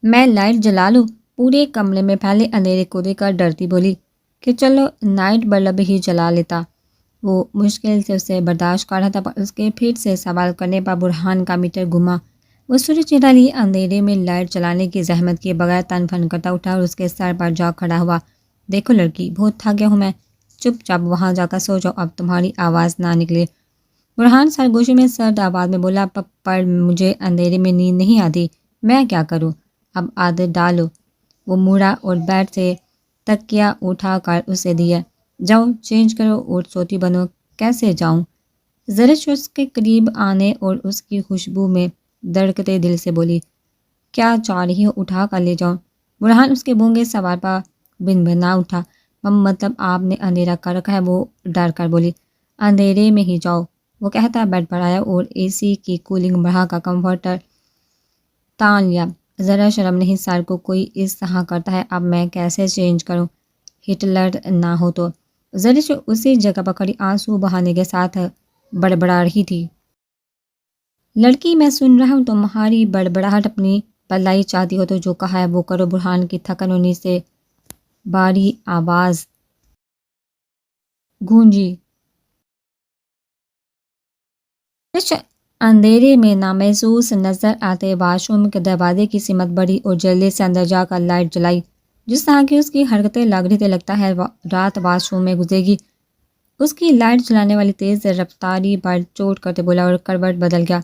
میں لائٹ جلا لوں؟ پورے کمرے میں پھیلے اندھیرے کو دیکھ کر ڈرتی بولی کہ چلو نائٹ بلب ہی جلا لیتا۔ وہ مشکل سے اسے برداشت کر رہا تھا، پر اس کے پھر سے سوال کرنے پر برہان کا میٹر گھما۔ وہ سورج چڑھا لیے اندھیرے میں لائٹ چلانے کی زحمت کیے بغیر تن فن کرتا اٹھا اور اس کے سر پر جا کھڑا ہوا۔ دیکھو لڑکی، بہت تھک گیا ہوں میں، چپ چاپ وہاں جا کر سو جاؤ، اب تمہاری آواز نہ نکلے۔ برہان سرگوشی میں سرد آواز میں بولا، پر مجھے اندھیرے میں نیند نہیں آتی، میں کیا کروں؟ اب عادت ڈالو۔ وہ مڑا اور بیڈ سے تکیا اٹھا کر اسے دیا۔ جاؤ چینج کرو اور سوتی بنو۔ کیسے جاؤں؟ زرش اس کے قریب آنے اور اس کی خوشبو میں دھڑکتے دل سے بولی، کیا چاہ رہی ہو؟ اٹھا کر لے جاؤں۔ برہان اس کے گونگے سوال پر بن بنا اٹھا۔ مطلب آپ نے اندھیرا کر رکھا ہے؟ وہ ڈر کر بولی۔ اندھیرے میں ہی جاؤ، وہ کہتا بیڈ پر آیا اور اے سی کی کولنگ بڑھا کر کمفرٹر تان لیا۔ ذرا شرم نہیں، سر کو کوئی اس طرح کرتا ہے، اب میں کیسے چینج کروں؟ ہٹلر نہ ہو تو؟ زرش اسی جگہ پر کھڑی آنسو بہانے کے ساتھ بڑبڑا رہی تھی۔ لڑکی، میں سن رہا ہوں، تمہاری بڑبڑاہٹ اپنی بھلائی چاہتی ہو تو جو کہا ہے وہ کرو۔ برہان کی تھکن اور نیند سے بھاری آواز گونجی۔ اندھیرے میں نامحسوس نظر آتے واش روم کے دروازے کی سمت بڑھی اور جلدی سے اندر جا کر لائٹ جلائی۔ جس طرح کی اس کی حرکتیں لگ رہی تھی، لگتا ہے رات واش روم میں گزرے گی۔ اس کی لائٹ جلانے والی تیز رفتاری پر چوٹ کرتے بولا اور کروٹ بدل گیا۔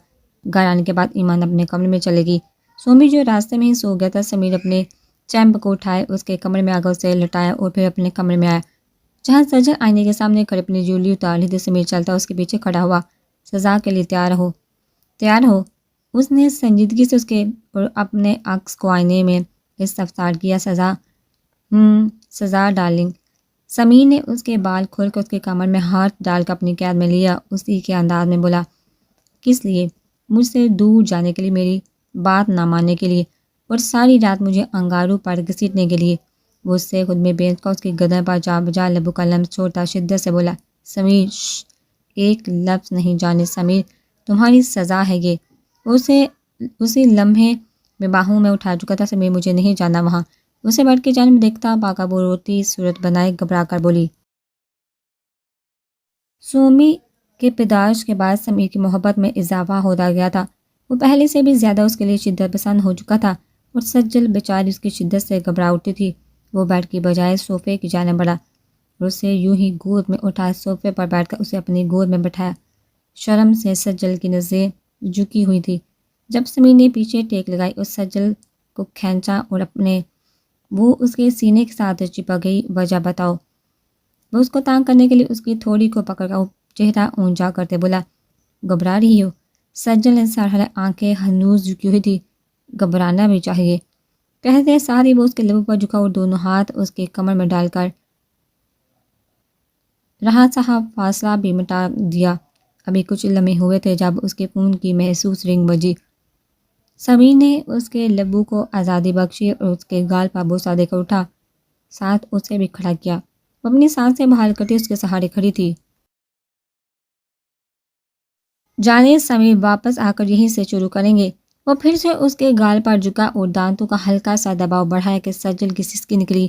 گھر آنے کے بعد ایمان اپنے کمرے میں چلے گی۔ سومی جو راستے میں ہی سو گیا تھا، سمیر اپنے چیمپ کو اٹھائے اس کے کمرے میں آگے اسے لٹایا اور پھر اپنے کمرے میں آیا، جہاں سجل آئینے کے سامنے کھڑے اپنی جولی اتار رہی تھی۔ سمیر چلتا اس کے پیچھے کھڑا ہوا۔ سزا کے لیے تیار ہو؟ تیار ہو؟ اس نے سنجیدگی سے اس کے اور اپنے عکس کو آئینے میں استفسار کیا۔ سزا؟ سزا ڈارلنگ۔ سمیر نے اس کے بال کھول کر اس کے کمر میں ہاتھ ڈال کر اپنی قید میں لیا، اسی کے انداز میں بولا، کس لیے؟ مجھ سے دور جانے کے لیے، میری بات نہ ماننے کے لیے، اور ساری رات مجھے انگاروں پر گھسیٹنے کے لیے۔ وہ اس سے خود میں بیچ کر اس کی گردن پر جا بجا لبوں کا لمس چھوڑتا شدت سے بولا، سمیر ایک لفظ نہیں جانے۔ سمیر، تمہاری سزا ہے یہ۔ اسے اسی لمحے میں باہوں میں اٹھا چکا تھا۔ سمیر، مجھے نہیں جانا وہاں۔ اسے بیٹھ کے جانب دیکھتا باقاعدہ روتی صورت بنائے گھبرا کر بولی۔ سومی کے پیدائش کے بعد سمیر کی محبت میں اضافہ ہوتا گیا تھا۔ وہ پہلے سے بھی زیادہ اس کے لیے شدت پسند ہو چکا تھا اور سجل بیچاری اس کی شدت سے گھبرا اٹھتی تھی۔ وہ بیڈ کی بجائے صوفے کی جانب بڑھا اور اسے یوں ہی گود میں اٹھا صوفے پر بیٹھ کر اسے اپنی گود میں بٹھایا۔ شرم سے سجل کی نظریں جھکی ہوئی تھی۔ جب سمیر نے پیچھے ٹیک لگائی اور سجل کو کھینچا اور وہ اس کے سینے کے ساتھ چپک گئی۔ وجہ بتاؤ؟ وہ اس کو تانگ کرنے کے لیے اس کی تھوڑی کو پکڑ کر چہرہ اونچا کرتے بولا، گھبرا رہی ہو؟ سجل نے سرحل آنکھیں ہنوز جھکی ہوئی تھی، گھبرانا بھی چاہیے کہتے ساتھ ہی وہ اس کے لبوں پر جھکا اور دونوں ہاتھ اس کے کمر میں ڈال کر رہا صاحب فاصلہ بھی مٹا دیا۔ ابھی کچھ لمحے ہوئے تھے جب اس کے خون کی محسوس رنگ بجی۔ سمیر نے اس کے لبوں کو آزادی بخشی اور اس کے گال پر بوسہ دے کر اٹھا، ساتھ اسے بھی کھڑا کیا۔ وہ اپنی سانسیں بحال کرتی اس کے سہارے کھڑی تھی۔ جانے سمیر واپس آ کر یہیں سے شروع کریں گے۔ وہ پھر سے اس کے گال پر جھکا اور دانتوں کا ہلکا سا دباؤ بڑھایا کہ سجل کی سسکی نکلی۔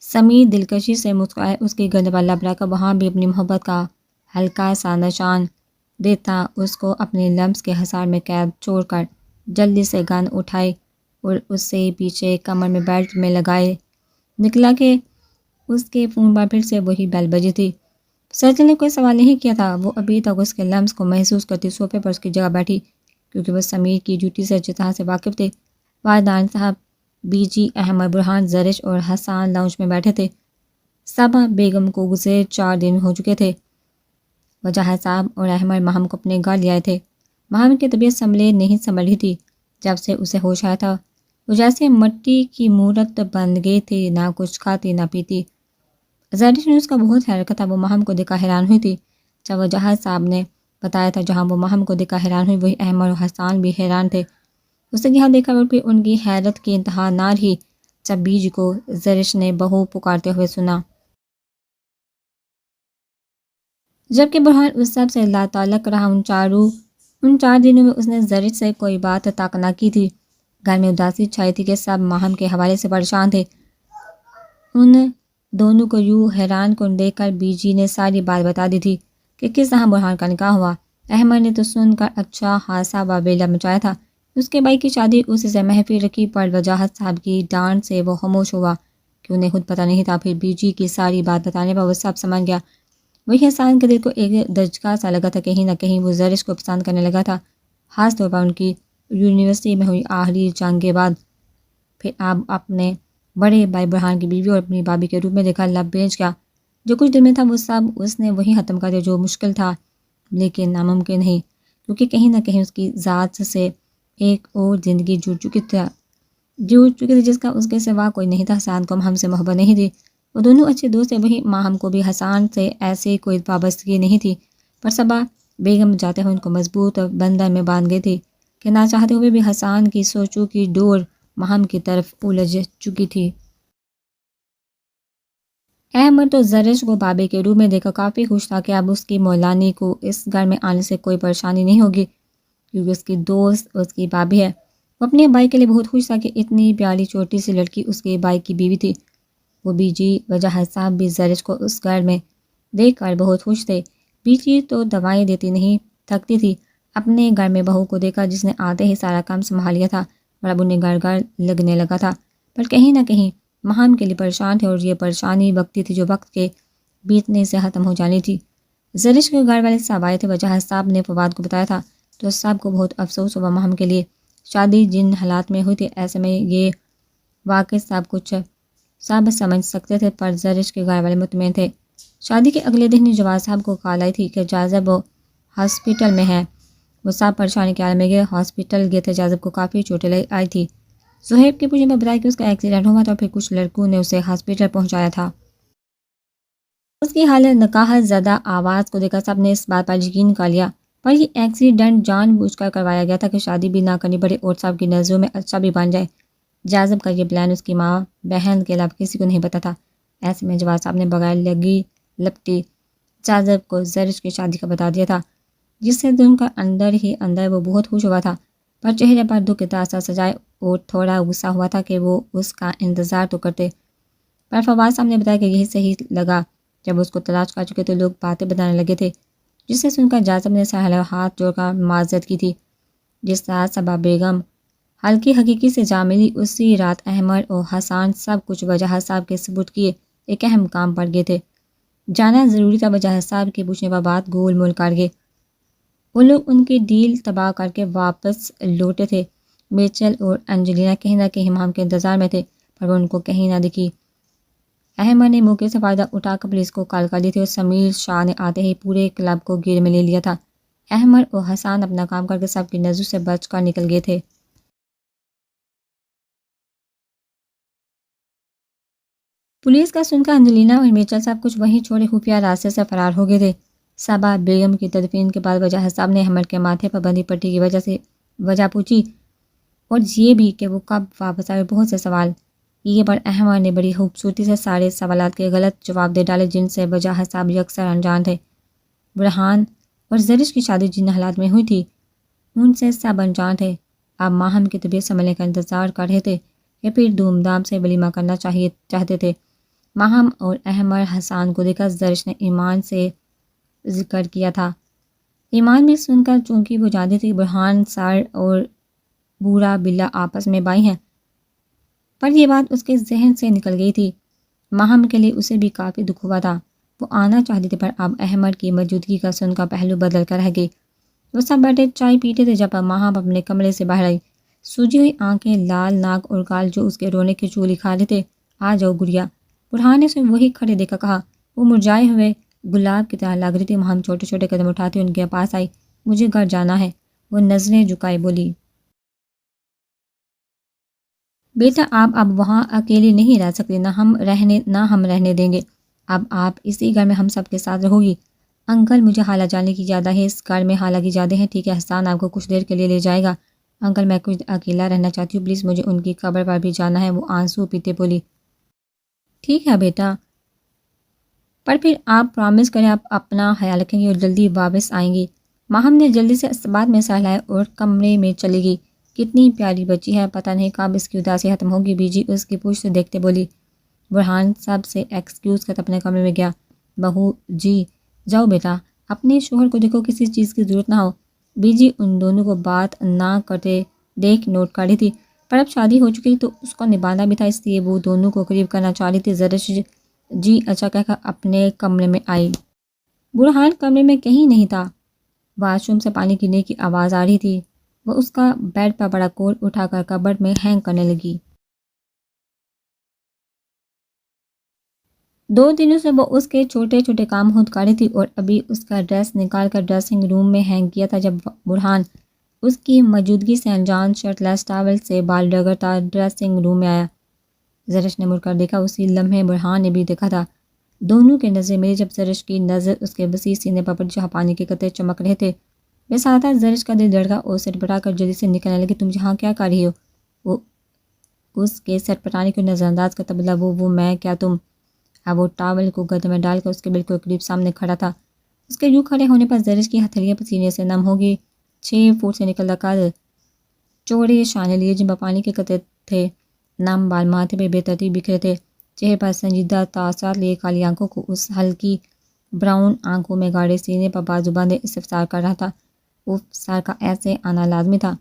سمیر دلکشی سے مسکرائے، اس کی گرد پر لب رکھ کر وہاں بھی اپنی محبت کا ہلکا سا نشان دیتا اس کو اپنے لمس کے حصار میں قید چھوڑ کر جلدی سے گن اٹھائی اور اسے پیچھے کمر میں بیلٹ میں لگائے نکلا کہ اس کے فون پر پھر سے وہی بیل بجی تھی۔ سجل نے کوئی سوال نہیں کیا تھا، وہ ابھی تک اس کے لمس کو محسوس کرتی صوفے پر اس کی جگہ بیٹھی، کیونکہ وہ سمیر کی ڈیوٹی سے اچھی طرح سے واقف تھے۔ والدین صاحب، بی جی احمد، برہان، زرش اور حسان لاؤنج میں بیٹھے تھے۔ صبا بیگم کو گزرے 4 دن ہو چکے تھے۔ وجاہت صاحب اور احمد ماہم کو اپنے گھر لے آئے تھے۔ ماہم کی طبیعت سنبھلے نہیں سنبھل رہی تھی۔ جب سے اسے ہوش آیا تھا وہ جیسے مٹی کی مورت بن گئی تھی، نہ کچھ کھاتی نہ پیتی۔ زرش نے اس کا بہت خیال رکھا تھا۔ وہ ماہم کو دیکھا حیران ہوئی تھی۔ جب وجاہت صاحب نے بتایا تھا جہاں وہ ماہم کو دیکھا حیران ہوئی، وہی احمد اور حسان بھی حیران تھے۔ اسے یہاں دیکھا اور پھر ان کی حیرت کی انتہا نہ رہی جب بیج کو زرش نے بہو پکارتے ہوئے سنا۔ جبکہ برہان اس سب سے لا تعلق رہا، ان 4 دنوں میں اس نے زرش سے کوئی بات تک نہ کی تھی۔ گھر میں اداسی چھائی تھی کہ سب ماہم کے حوالے سے پریشان تھے۔ ان دونوں کو یوں حیران کن دیکھ کر بی جی نے ساری بات بتا دی تھی کہ کس طرح برہان کا نکاح ہوا۔ احمد نے تو سن کر اچھا خاصا واویلا مچایا تھا۔ اس کے بھائی کی شادی اسی سے محفل رکھی، پر وجاہت صاحب کی ڈانٹ سے وہ خاموش ہوا کہ انہیں خود پتہ نہیں تھا۔ پھر بی جی کی ساری بات بتانے پر وہ سب سمجھ گیا۔ وہی حسان کے دل کو ایک دھچکا سا لگا تھا، کہیں نہ کہیں وہ زرش کو پسند کرنے لگا تھا، خاص طور پر ان کی یونیورسٹی میں ہوئی آخری جنگ کے بعد۔ پھر اب اپنے بڑے بھائی برہان کی بیوی اور اپنی بھابھی کے روپ میں دیکھا لب بیچ گیا۔ جو کچھ دل میں تھا وہ سب اس نے وہی ختم کر دیا، جو مشکل تھا لیکن ناممکن نہیں، کیونکہ کہیں نہ کہیں اس کی ذات سے ایک اور زندگی جڑ چکی تھی جس کا اس کے سوا کوئی نہیں تھا۔ حسان کو ہم سے محبت نہیں تھی، وہ دونوں اچھے دوست تھے۔ وہی ماہم کو بھی حسان سے ایسے کوئی وابستگی نہیں تھی، پر صبا بیگم جاتے ہوئے ان کو مضبوط بندھن میں باندھ گئی تھی کہ نہ چاہتے ہوئے بھی حسان کی سوچوں کی ڈور ماہم کی طرف الجھ چکی تھی۔ احمد تو زرش کو بابے کے روپ میں دیکھا کافی خوش تھا کہ اب اس کی مولانی کو اس گھر میں آنے سے کوئی پریشانی نہیں ہوگی، کیونکہ اس کی دوست اس کی بھابھی ہے۔ وہ اپنے بھائی کے لیے بہت خوش تھا کہ اتنی پیاری چھوٹی سی لڑکی اس کے بھائی کی بیوی تھی۔ وہ بی جی وجاہت صاحب بھی زرش کو اس گھر میں دیکھ کر بہت خوش تھے۔ بی جی تو دوائیں دیتی نہیں تھکتی تھی۔ اپنے گھر میں بہو کو دیکھا جس نے آتے ہی سارا کام سنبھال لیا تھا اور اب انہیں گھر گھر لگنے لگا تھا، پر کہیں نہ کہیں ماہم کے لیے پریشان تھے، اور یہ پریشانی وقتی تھی جو وقت کے بیتنے سے ختم ہو جانی تھی۔ زرش کے گھر والے سب آئے تھے۔ وجاہت صاحب نے فواد کو بتایا تھا تو سب کو بہت افسوس ہوا ماہم کے لیے۔ شادی جن حالات میں ہوئی تھی ایسے میں یہ واقع سب سمجھ سکتے تھے، پر زرش کے گھر والے مطمئن تھے۔ شادی کے اگلے دن ہی جواز صاحب کو کال آئی تھی کہ جاذب وہ ہاسپٹل میں ہے۔ وہ سب پریشانی کے عالم میں گئے، ہاسپٹل گئے تھے۔ جاذب کو کافی چوٹیں آئی تھی۔ صہیب کے پوچھنے پر بتایا کہ اس کا ایکسیڈنٹ ہوا تھا اور پھر کچھ لڑکوں نے اسے ہاسپٹل پہنچایا تھا۔ اس کی حالت نقاہت زدہ آواز کو دیکھ کر سب نے اس بات پر یقین کر لیا، پر یہ ایکسیڈنٹ جان بوجھ کر کروایا گیا تھا کہ شادی بھی نہ کرنی پڑے اور سب کی نظروں میں اچھا بھی بن جائے۔ جاذب کا یہ پلان اس کی ماں بہن کے علاوہ کسی کو نہیں پتا تھا۔ ایسے میں جواز صاحب نے بغیر لگی لپٹی جاذب کو زرش کی شادی کا بتا دیا تھا، جس سے دن کا اندر ہی اندر وہ بہت خوش ہوا تھا، پر چہرے پر دکھ کا اثر سجائے اور تھوڑا غصہ ہوا تھا کہ وہ اس کا انتظار تو کرتے۔ پر فواد صاحب نے بتایا کہ یہی صحیح لگا۔ جب اس کو تلاش کر چکے تو لوگ باتیں بتانے لگے تھے، جس سے سن کر جاذب نے سہلا ہاتھ جوڑ کر معذرت کی تھی۔ جس رات صبا بیگم ہلکی حقیقی سے جا ملی، اسی رات احمد اور حسان سب کچھ وجاہت صاحب کے سپرد کیے ایک اہم کام پر گئے تھے۔ جانا ضروری تھا۔ وجاہت صاحب کے پوچھنے پر بات گول مول کر گئے۔ وہ لوگ ان کی ڈیل تباہ کر کے واپس لوٹے تھے۔ میچل اور انجلینا کہیں نہ کہیں ماہم کے انتظار میں تھے، پر وہ ان کو کہیں نہ دکھی۔ احمد نے موقع سے فائدہ اٹھا کر پولیس کو کال کر دی تھی اور سمیر شاہ نے آتے ہی پورے کلب کو گھیرے میں لے لیا تھا۔ احمد اور حسان اپنا کام کر کے سب کی نظروں سے بچ کر نکل گئے تھے۔ پولیس کا سن کر انجلینا اور میچل سب کچھ وہیں چھوڑے خفیہ راستے سے فرار ہو گئے تھے۔ صبا بیگم کی تدفین کے بعد وجاہت صاحب نے احمد کے ماتھے پر بندھی پٹی کی وجہ پوچھی اور یہ بھی کہ وہ کب واپس آئے۔ بہت سے سوال یہ پر احمد نے بڑی خوبصورتی سے سارے سوالات کے غلط جواب دے ڈالے جن سے وجاہت صاحب یکسر انجان تھے۔ برہان اور زرش کی شادی جن حالات میں ہوئی تھی ان سے سب انجان تھے۔ اب ماہم کی طبیعت سنبھلنے کا انتظار کر رہے تھے یا پھر دھوم دھام سے ولیمہ کرنا چاہتے تھے۔ ماہم اور احمد حسان کو دیکھا زرش نے ایمان سے ذکر کیا تھا۔ ایمان بھی سن کر چونکہ وہ جانتی تھی برہان سر اور بورا بلا آپس میں بھائی ہیں، پر یہ بات اس کے ذہن سے نکل گئی تھی۔ ماہم کے لیے اسے بھی کافی دکھ ہوا تھا۔ وہ آنا چاہتی تھی، پر اب احمد کی موجودگی کا سن کا پہلو بدل کر رہ گئی۔ وہ سب بیٹھے چائے پیتے تھے جب ماہم اپنے کمرے سے باہر آئی، سوجی ہوئی آنکھیں، لال ناک اور گال جو اس کے رونے کے چولی کھا رہے تھے۔ آ جاؤ گڑیا، برہان نے اسے وہی کھڑے دیکھا کہا۔ وہ مرجھائے ہوئے گلاب کی طرح لگ رہی تھی۔ ماہم چھوٹے چھوٹے قدم اٹھاتے ان کے پاس آئی۔ مجھے گھر جانا ہے، وہ نظریں جھکائے بولی۔ بیٹا آپ اب وہاں اکیلی نہیں رہ سکتی، نہ ہم رہنے دیں گے۔ اب آپ اسی گھر میں ہم سب کے ساتھ رہو گی۔ انکل مجھے خالہ جانے کی اجازت ہے، اس گھر میں خالہ کی اجازت ہے۔ ٹھیک ہے، حسان آپ کو کچھ دیر کے لیے لے جائے گا۔ انکل میں کچھ اکیلا رہنا چاہتی ہوں، پلیز مجھے ان کی قبر پر بھی جانا ہے، وہ آنسو پیتے بولی۔ ٹھیک ہے بیٹا، پر پھر آپ پرامس کریں آپ اپنا خیال رکھیں گی اور جلدی واپس آئیں گی۔ ماہم نے جلدی سے اسبات میں سہلائے اور کمرے میں چلی گئی۔ کتنی پیاری بچی ہے، پتہ نہیں کب اس کی اداسی ختم ہوگی۔ بی جی اس کی پوچھ سے دیکھتے بولی۔ برہان سب سے ایکسکیوز کر اپنے کمرے میں گیا۔ بہو جی جاؤ بیٹا، اپنے شوہر کو دیکھو، کسی چیز کی ضرورت نہ ہو۔ بی جی ان دونوں کو بات نہ کرتے دیکھ نوٹ کر رہی تھی، پر اب شادی ہو چکی تو اس کو نبھانا بھی تھا، اس لیے وہ دونوں کو قریب کرنا چاہ رہی تھی۔ زرش جی اچھا کہہ کر اپنے کمرے میں آئی۔ برہان کمرے میں کہیں نہیں تھا۔ واش روم سے پانی گرنے کی آواز آ رہی تھی۔ وہ اس کا بیڈ پر بڑا کوٹ اٹھا کر کبرڈ میں ہینگ کرنے لگی۔ 2 دنوں سے وہ اس کے چھوٹے چھوٹے کام خود کر رہی تھی اور ابھی اس کا ڈریس نکال کر ڈریسنگ روم میں ہینگ کیا تھا جب برہان اس کی موجودگی سے انجان شرٹ لیس ٹاول سے بال رگڑتا ڈریسنگ روم میں آیا۔ زرش نے مڑ کر دیکھا، اسی لمحے برہان نے بھی دیکھا تھا۔ دونوں کے نظریں ملی جب زرش کی نظر اس کے وسیع سینے پر پڑی جہاں پانی کے قطرے چمک رہے تھے۔ بس آتا زرش کا دل دھڑکا اور سر پٹا کر جلدی سے نکلنے لگی۔ تم یہاں کیا کر رہی ہو؟ وہ اس کے سر پٹانے کو نظر انداز کرتا بولا۔ وہ میں کیا تم؟ اب وہ ٹاول کو گردن میں ڈال کر اس کے بالکل قریب سامنے کھڑا تھا۔ اس کے یوں کھڑے ہونے پر زرش کی ہتھیلیاں پسینے سے نم ہوگی۔ 6 فٹ سے نکلتا قد، چوڑے شانے لیے جن پر پانی کے قطرے تھے، نم بال ماتھے پہ بے ترتیب بکھرے تھے، چہرے پر سنجیدہ تاثرات لیے کالی آنکھوں کو اس ہلکی براؤن آنکھوں میں گاڑے سینے پر بازو باندھے استفسار کر رہا تھا۔ وہ سر کا ایسے آنا لازمی تھا،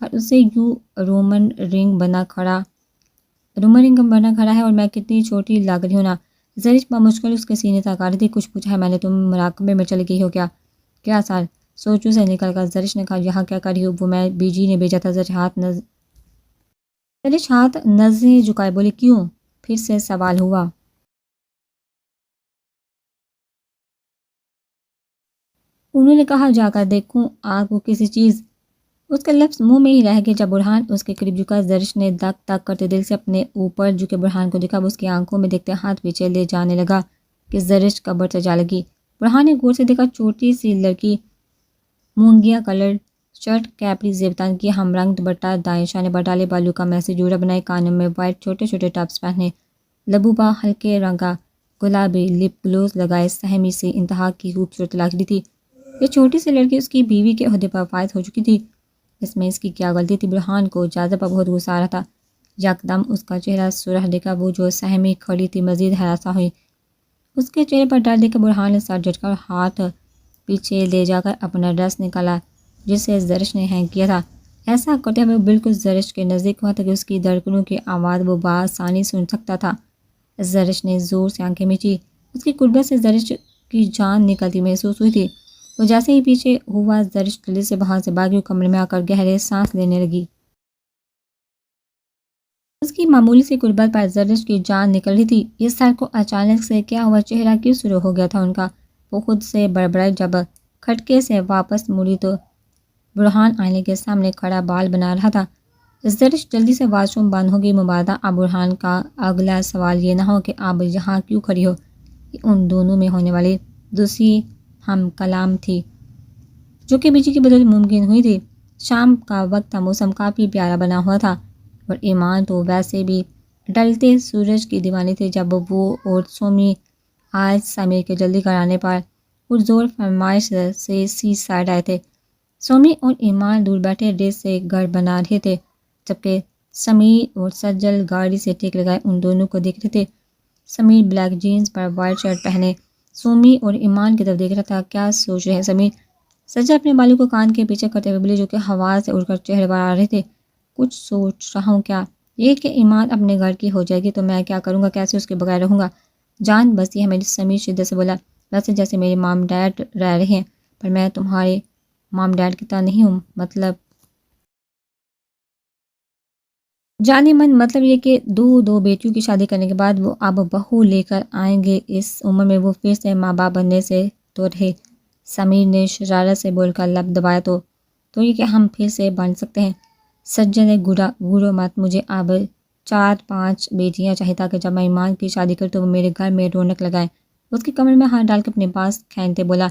پر اسے یوں رومن رنگ بنا کھڑا ہے اور میں کتنی چھوٹی لگ رہی ہوں نا۔ زرش بمشکل اس کے سینے تک آ رہی تھی۔ کچھ پوچھا ہے میں نے؟ تم مراقبے میں چلی گئی ہو کیا؟ کیا سر؟ سوچوں سے نکل کر زرش نے کہا یہاں کیا کر رہی ہو؟ وہ میں بی جی نے بھیجا تھا۔ زرش ہاتھ نظریں جھکائے بولی کیوں؟ پھر سے سوال ہوا۔ انہوں نے کہا جا کر دیکھوں آپ کو کسی چیز۔ اس کے لفظ منہ میں ہی رہ گئے جب برہان اس کے قریب جھکا۔ زرش نے دک دک کرتے دل سے اپنے اوپر جھکے برہان کو دیکھا۔ وہ اس کی آنکھوں میں دیکھتے ہاتھ پیچھے لے جانے لگا کہ زرش قبر سے جا لگی۔ برہان نے غور سے دیکھا، چھوٹی سی لڑکی، مونگیا کلر شرٹ، کیپری زیبتان کی ہم رنگ دوپٹہ دائیں شانے پر ڈالے، بالوں کا میسی جوڑا بنائے، کانوں میں وائٹ چھوٹے چھوٹے ٹاپس پہنے، لبوں پر ہلکے رنگ کا گلابی لپ گلوز لگائے، سہمی سی انتہا کی خوبصورت لگ رہی تھی۔ یہ چھوٹی سی لڑکی اس کی بیوی کے عہدے پر فائز ہو چکی تھی۔ اس میں اس کی کیا غلطی تھی؟ برہان کو جاذب پر بہت غصہ آ رہا تھا۔ یکدم اس کا چہرہ سرخ دیکھا، وہ جو سہمی کھڑی تھی مزید ہراساں ہوئی۔ اس کے چہرے پر ڈر دیکھ کر برہان نے سر جھٹکا اور ہاتھ پیچھے لے جا کر اپنا ڈریس نکالا جسے زرش نے ہینگ کیا تھا۔ ایسا کرتے ہوئے وہ بالکل زرش کے نزدیک ہوا تھا کہ اس کی دھڑکنوں کی آواز وہ بآسانی سن سکتا تھا۔ زرش نے زور سے آنکھیں میچی۔ اس کی قربت سے زرش کی جان نکلتی محسوس ہوئی تھی۔ وہ جیسے ہی پیچھے ہوا، زرش جلدی سے وہاں سے بھاگی اور کمرے میں آ کر گہرے سانس لینے لگی۔ اس کی معمولی سی قربت پر زرش کی جان نکل رہی تھی۔ یہ سر کو اچانک سے کیا ہوا، چہرہ کیوں سرخ ہو گیا تھا ان کا؟ وہ خود سے بڑبڑائی۔ جب کھٹکے سے واپس مڑی تو برہان آئینے کے سامنے کھڑا بال بنا رہا تھا۔ زرش جلدی سے واش روم بند ہوگی۔ مبادہ اب برہان کا اگلا سوال یہ نہ ہو کہ اب یہاں کیوں کھڑی ہو؟ یہ ان دونوں میں ہونے والی دوسری ہم کلام تھی جو کہ بیجی کی بدولت ممکن ہوئی تھی۔ شام کا وقت تھا، موسم کافی پیارا بنا ہوا تھا اور ایمان تو ویسے بھی ڈھلتے سورج کی دیوانی تھی جب وہ اور سومی آج سمیر کے جلدی گھر آنے پر پرزور فرمائش سے سی سائڈ آئے تھے۔ سومی اور ایمان دور بیٹھے ریت سے گھر بنا رہے تھے، جبکہ سمیر اور سجل گاڑی سے ٹیک لگائے ان دونوں کو دیکھ رہے تھے۔ سمیر بلیک جینز پر وائٹ شرٹ پہنے سومی اور ایمان کی طرف دیکھ رہا تھا۔ کیا سوچ رہے ہیں سمیر؟ سجل اپنے بالوں کو کان کے پیچھے کرتے ہوئے بولی جو کہ ہوا سے اڑ کر چہرے پر آ رہے تھے۔ کچھ سوچ رہا ہوں کیا؟ یہ کہ ایمان اپنے گھر کی ہو جائے گی تو میں کیا کروں گا، کیسے اس کے بغیر رہوں گا؟ جان بسی ہے میری، سمیر شدت سے بولا۔ ویسے جیسے میرے مام ڈیڈ رہ رہے ہیں، پر میں تمہارے مام ڈیڈ کی طرح نہیں ہوں۔ مطلب جانے من، مطلب یہ کہ دو بیٹیوں کی شادی کرنے کے بعد وہ اب بہو لے کر آئیں گے، اس عمر میں وہ پھر سے ماں باپ بننے سے تو رہے۔ سمیر نے شرارت سے بول کر لب دبایا۔ تو یہ کہ ہم پھر سے بن سکتے ہیں۔ سجل نے گورو مت، مجھے اب 4-5 بیٹیاں چاہیے تاکہ جب میں ایمان کی شادی کروں تو وہ میرے گھر میں رونق لگائیں۔ اس کے کمر میں ہاتھ ڈال کے اپنے پاس کھینچتے بولا۔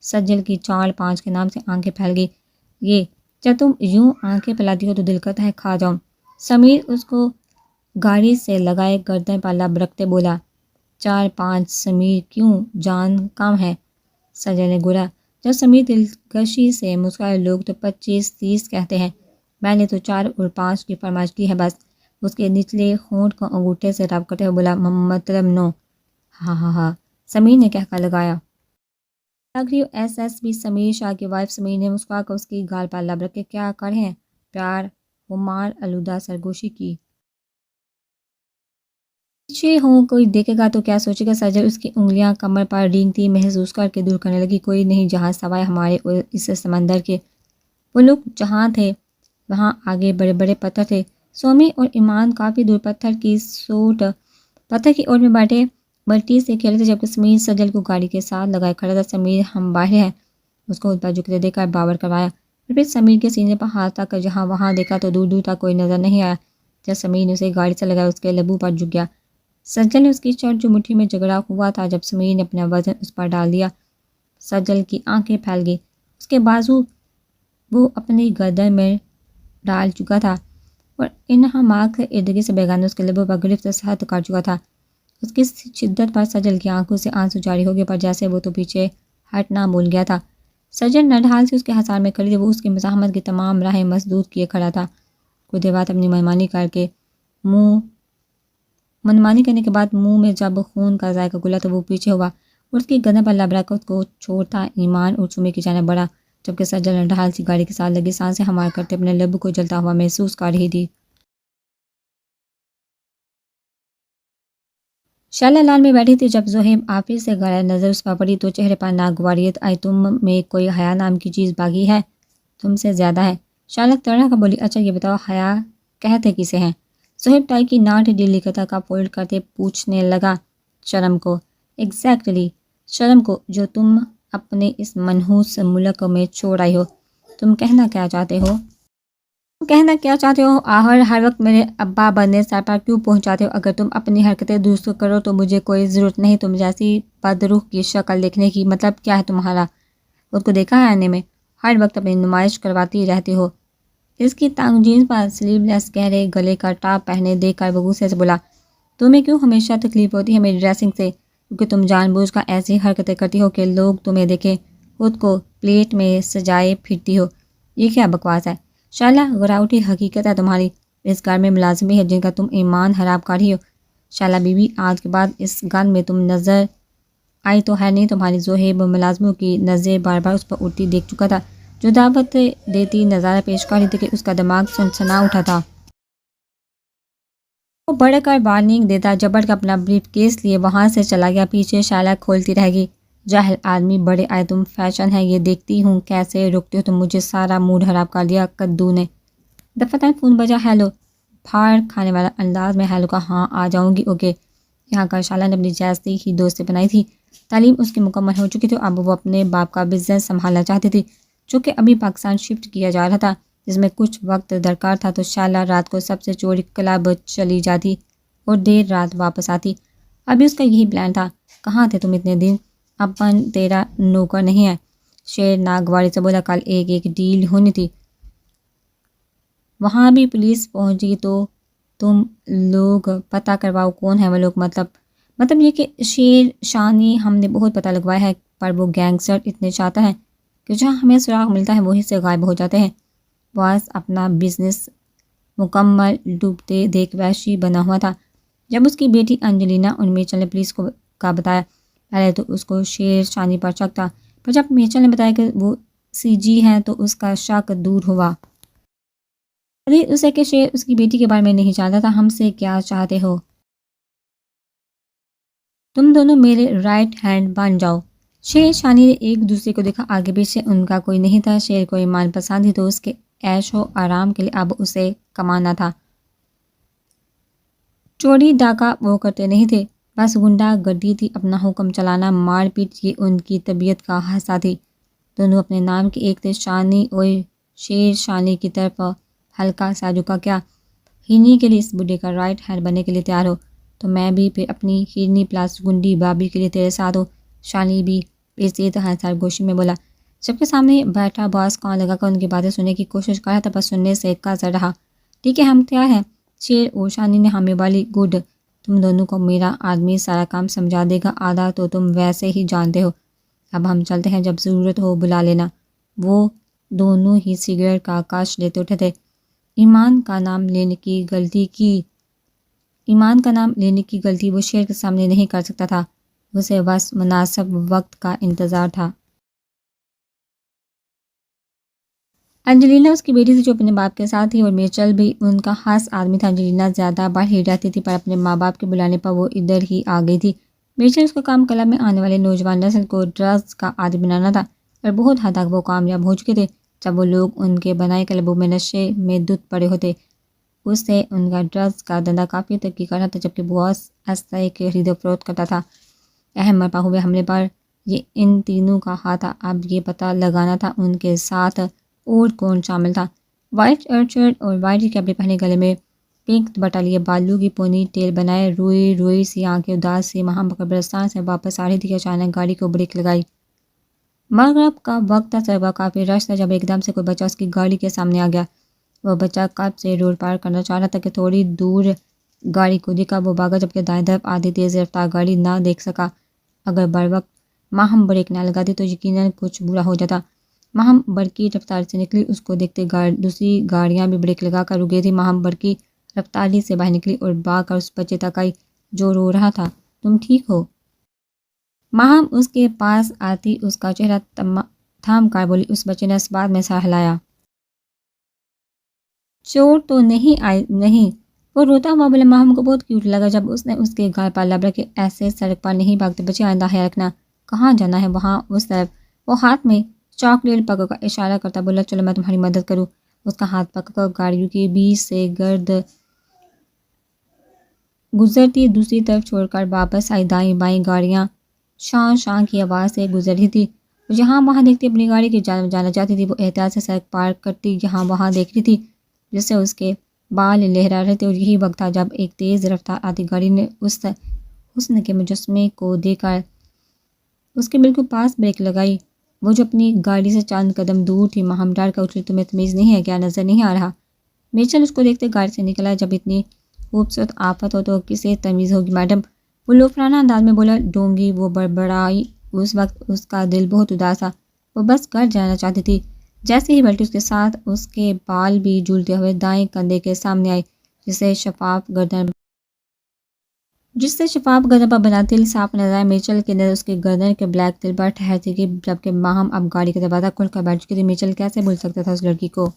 سجل کی 4-5 کے نام سے آنکھیں پھیل گئی۔ یہ جب تم یوں آنکھیں پھیلاتی ہو تو دل کرتا ہے کھا جاؤں۔ سمیر اس کو گاڑی سے لگائے گردن پر لب رکھتے بولا۔ 4-5 سمیر کیوں، جان کم ہے؟ سجل نے گورا۔ جب سمیر دلکشی سے مسکرائے، لوگ تو 25-30 کہتے ہیں۔ میں نے تو 4 اور 5 کی فرمائش کی ہے بس۔ اس کے نچلے ہونٹ کو انگوٹھے سے رب کرتے ہوئے بولا، مطلب نو۔ ہاں ہاں ہاں، سمیر نے کہہ کر لگایا۔ لگ رہی ہو ایس ایس بی سمیر شاہ کی وائف۔ سمیر نے مسکرا کر اس کی گال پر لب رکھ کے، کیا کر ہیں پیار خمار آلودہ سرگوشی کی۔ پیچھے ہوں کوئی دیکھے گا تو کیا سوچے گا؟ سجل اس کی انگلیاں کمر پر رینگتی محسوس کر کے دور کرنے لگی۔ کوئی نہیں جہاں سوائے ہمارے اور اس سمندر کے۔ وہ لوگ جہاں تھے وہاں آگے بڑے بڑے پتھر تھے۔ سومی اور ایمان کافی دور پتھر کی اوٹ میں بیٹھے بلٹی سے کھیلے تھے، جبکہ سمیر سجل کو گاڑی کے ساتھ لگائے کھڑا تھا۔ سمیر ہم باہر ہیں، اس کو اوپر جھکتے دیکھ کر باور کروایا، پھر سمیر کے سینے پر ہاتھ رکھ کر جہاں وہاں دیکھا تو دور دور تک کوئی نظر نہیں آیا۔ جب سمیر نے اسے گاڑی سے لگایا اس کے لبوں پر جھک گیا۔ سجل نے اس کی چرچ جو مٹھی میں جگڑا ہوا تھا، جب سمیر نے اپنا وزن اس پر ڈال دیا، سجل کی آنکھیں پھیل گئی۔ اس کے بازو وہ اپنی گردن میں ڈال چکا تھا اور انہا ماغ ارد گرد سے بیگانہ اس کے لبوں پر گرفت سخت کر چکا تھا۔ اس کی شدت پر سجل کی آنکھوں سے آنسو جاری ہو گئے، پر جیسے وہ تو پیچھے ہٹنا بھول گیا تھا۔ سجل نڈھال سے اس کے حصار میں کھڑی تھی، وہ اس کی مزاحمت کی تمام راہیں مسدود کیے کھڑا تھا۔ کچھ دیر بعد اپنی منمانی کرنے کے بعد منہ میں جب خون کا ذائقہ گھلا تو وہ پیچھے ہوا اور اس کی گردن پر لب رکھ کر اس کو چھوڑتا ایمان اور سومی کی جانب بڑھا، جبکہ سجل نڈھال سی گاڑی کے ساتھ لگی سانسیں ہموار کرتے اپنے لب کو جلتا ہوا محسوس کر رہی تھی۔ شعلہ لان میں بیٹھی تھی۔ جب زہیب آفس سے غیر نظر اس پر پڑی تو چہرے پر ناگواریت آئی۔ تم میں کوئی حیا نام کی چیز باقی ہے؟ تم سے زیادہ ہے، شعلہ تڑا کر بولی۔ اچھا یہ بتاؤ حیا کہتے کسے ہیں؟ زہیب ٹائی کی ناٹ ڈیلی قطع کا فولڈ کرتے پوچھنے لگا۔ شرم کو۔ ایگزیکٹلی، شرم کو جو تم اپنے اس منحوس ملک میں چھوڑ آئی ہو۔ تم کہنا کیا چاہتے ہو؟ آخر ہر وقت میرے ابا بننے سر پر کیوں پہنچاتے ہو؟ اگر تم اپنی حرکتیں درست کرو تو مجھے کوئی ضرورت نہیں تم جیسی بدروح کی شکل دیکھنے کی۔ مطلب کیا ہے تمہارا؟ خود کو دیکھا ہے آئینے میں؟ ہر وقت اپنی نمائش کرواتی رہتی ہو۔ اس کی تنگ جینس پر سلیو لیس گہرے گلے کا ٹاپ پہنے دیکھ کر وہ غصے سے بولا، تمہیں کیوں ہمیشہ تکلیف ہوتی ہے میری ڈریسنگ سے؟ کیونکہ تم جان بوجھ کر ایسی حرکتیں کرتی ہو کہ لوگ تمہیں دیکھیں، خود کو پلیٹ میں سجائے پھرتی ہو۔ یہ کیا بکواس ہے؟ شعلہ غراؤٹی حقیقت ہے تمہاری۔ اس گھر میں ملازمی ہے جن کا تم ایمان خراب کر رہی ہو۔ شعلہ بی بی، آج کے بعد اس گھر میں تم نظر آئی تو ہے نہیں تمہاری۔ زہیب ملازموں کی نظریں بار بار اس پر اڑتی دیکھ چکا تھا، جو دعوت دیتی نظارہ پیش کر رہی تھی کہ اس کا دماغ سنسنا اٹھا تھا۔ وہ بڑھ کر وارننگ دیتا جبڑ کر اپنا بریف کیس لیے وہاں سے چلا گیا۔ پیچھے شعلہ کھولتی رہ گئی۔ جاہل آدمی، بڑے آئے تم، فیشن ہے یہ، دیکھتی ہوں کیسے رکتے ہو تم۔ مجھے سارا موڈ خراب کر دیا کدو نے۔ دفتر فون بجا۔ ہیلو، پھاڑ کھانے والا انداز میں ہیلو کا۔ ہاں آ جاؤں گی، اوکے۔ یہاں کر شعلہ نے اپنی جیسی ہی دوست بنائی تھی، تعلیم اس کی مکمل ہو چکی تھی، اب وہ اپنے باپ کا بزنس سنبھالنا چاہتی تھی جو کہ ابھی پاکستان شفٹ کیا جا رہا تھا، جس میں کچھ وقت درکار تھا۔ تو شعلہ رات کو سب سے چوری کلب چلی جاتی اور دیر رات واپس آتی۔ ابھی اس کا یہی پلان تھا۔ کہاں تھے تم اتنے دن؟ اپن تیرا نوکر نہیں ہے، شیر ناگواری سے بولا۔ کل ایک ڈیل ہونی تھی، وہاں بھی پولیس پہنچ گئی تو تم لوگ پتہ کرواؤ کون ہے وہ لوگ۔ مطلب یہ کہ شیر شانی ہم نے بہت پتہ لگوایا ہے، پر وہ گینگسٹر اتنے شاطر ہیں کہ جہاں ہمیں سراغ ملتا ہے وہیں سے غائب ہو جاتے ہیں۔ باس اپنا بزنس مکمل ڈوبتے دیکھ وحشی بنا ہوا تھا۔ جب اس کی بیٹی انجلینا اور میچل نے پولیس کا بتایا، پہلے تو اس کو شیر شانی پر شک تھا، پر جب میچل نے بتایا کہ وہ سی جی ہیں تو اس کا شک دور ہوا۔ اسے کہ شیر اس کی بیٹی کے بارے میں نہیں جانتا تھا۔ ہم سے کیا چاہتے ہو؟ تم دونوں میرے رائٹ ہینڈ بن جاؤ۔ شیر شانی نے ایک دوسرے کو دیکھا، آگے پیچھے ان کا کوئی نہیں تھا۔ شیر کو ایمان پسند ہی تو اس کے عیش و آرام کے لیے اب اسے کمانا تھا۔ چوری ڈاکہ وہ کرتے نہیں تھے، بس گنڈا گردی تھی، اپنا حکم چلانا، مار پیٹ یہ ان کی طبیعت کا حصہ تھی۔ دونوں اپنے نام کے ایک تھے، شانی اور شیر شانی کی طرف ہلکا سا جھکا۔ کیا ہرنی کے لیے اس بڈھے کا رائٹ ہینڈ بننے کے لیے تیار ہو تو میں بھی پھر اپنی ہرنی پلس گنڈی بابی کے لیے تیرے ساتھ ہوں۔ شانی بھی پیچیدہ سرگوشی میں بولا، جبکہ سامنے بیٹھا باس کان لگا کر ان کی باتیں سننے کی کوشش کر رہا تھا، بس سننے سے قاصر رہا۔ ٹھیک ہے ہم تیار ہیں۔ شیر اور شانی نے حامی والی۔ گڈ، تم دونوں کو میرا آدمی سارا کام سمجھا دے گا، آدھا تو تم ویسے ہی جانتے ہو۔ اب ہم چلتے ہیں، جب ضرورت ہو بلا لینا۔ وہ دونوں ہی سگریٹ کا کش لیتے اٹھے تھے۔ ایمان کا نام لینے کی غلطی کی ایمان کا نام لینے کی غلطی وہ شیر کے سامنے نہیں کر سکتا تھا، اسے بس مناسب وقت کا انتظار تھا۔ انجلینا اس کی بیٹی تھی جو اپنے باپ کے ساتھ تھی، اور میچل بھی ان کا خاص آدمی تھا۔ انجلینا زیادہ باہر ہی رہتی تھی، پر اپنے ماں باپ کے بلانے پر وہ ادھر ہی آ گئی تھی۔ میچل اس کا کام کلب میں آنے والے نوجوان نسل کو ڈرگس کا عادی بنانا تھا، اور بہت حد تک وہ کامیاب ہو چکے تھے۔ جب وہ لوگ ان کے بنائے کلبوں میں نشے میں دھت پڑے ہوتے، اس سے ان کا ڈرگس کا دھندا کافی ترقی کرتا تھا، جبکہ باس اسلحے کی خرید و فروخت کرتا تھا۔ اہم برپا ہوئے حملے پر یہ ان تینوں کا ہاتھ تھا۔ اب یہ پتہ لگانا تھا ان کے ساتھ اور کون شامل تھا۔ وائٹ شرٹ اور وائٹ کیپری پہنے، گلے میں پنک دوپٹہ لیے، بالوں کی پونی ٹیل بنائے، روئی روئی سی آنکھیں اداس سی مہم قبرستان سے واپس آ رہی تھی کہ اچانک گاڑی کو بریک لگائی۔ مغرب کا وقت تھا، سڑک پر کافی رش تھا، جب ایک دم سے کوئی بچہ اس کی گاڑی کے سامنے آ گیا۔ وہ بچہ کب سے روڈ پار کرنا چاہ رہا تھا کہ تھوڑی دور گاڑی کو دکھا، وہ بھاگا، جبکہ دائیں طرف آدھی تیز رفتار گاڑی نہ دیکھ سکا۔ اگر بروقت ماہم بریک نہ لگاتی تو یقیناً کچھ برا ہو جاتا۔ ماہم برقی رفتار سے نکلی، اس کو دیکھتے دوسری گاڑیاں بھی بریک لگا کر رک گئی تھی۔ ماہم برقی رفتاری سے باہر نکلی اور بھاگ کر اس بچے تک آئی جو رو رہا تھا۔ تم ٹھیک ہو؟ ماہم اس کے پاس آتی اس کا چہرہ تھام کر بولی۔ اس بچے نے اس بات میں سر ہلایا۔ چوٹ تو نہیں آئی؟ نہیں، وہ روتا ہوا بولا۔ ماہم کو بہت کیوٹ لگا جب اس نے اس کے گال پر لب رکھے۔ ایسے سڑک پر نہیں بھاگتے بچے، آئندہ خیال رکھنا۔ کہاں جانا ہے؟ وہاں، اس طرف۔ وہ ہاتھ میں چاکلیٹ پکڑ کر اشارہ کرتا بولا، چلو میں تمہاری مدد کروں۔ اس کا ہاتھ پکڑ کر گاڑیوں کے بیچ سے گرد گزرتی دوسری طرف چھوڑ کر واپس آئی۔ دائیں بائیں گاڑیاں شان شان کی آواز سے گزر رہی تھی۔ وہ یہاں وہاں دیکھتی اپنی گاڑی کی جانب جانا چاہتی تھی۔ وہ احتیاط سے سڑک پار کرتی یہاں وہاں دیکھ رہی تھی، جس سے اس کے بال لہرا رہے تھے، اور یہی وقت تھا جب ایک تیز رفتار آتی گاڑی نے اس حسن کے مجسمے کو دیکھ کر اس کے بالکل پاس بریک لگائی۔ وہ جو اپنی گاڑی سے چند قدم دور تھی۔ ماہم ڈر کر اٹھی۔ تمہیں تمیز نہیں ہے کیا؟ نظر نہیں آ رہا؟ میچل اس کو دیکھتے گاڑی سے نکلا۔ جب اتنی خوبصورت آفت ہو تو کسے تمیز ہوگی میڈم؟ وہ لوفرانہ انداز میں بولا۔ ڈونگی وہ بڑبڑائی۔ اس وقت اس کا دل بہت اداس تھا، وہ بس گھر جانا چاہتی تھی۔ جیسے ہی بلٹی، اس کے ساتھ اس کے بال بھی جھولتے ہوئے دائیں کندھے کے سامنے آئے، جس سے شفاف گردن پر بنا تل صاف نظر آیا۔ میچل کی نظر اس کی گردن کے بلیک تل پر ٹھہرتی گئی، جبکہ ماہم اب گاڑی کا دروازہ کھول کر بیٹھ چکی تھی۔ میچل کیسے بھول سکتا تھا اس لڑکی کو؟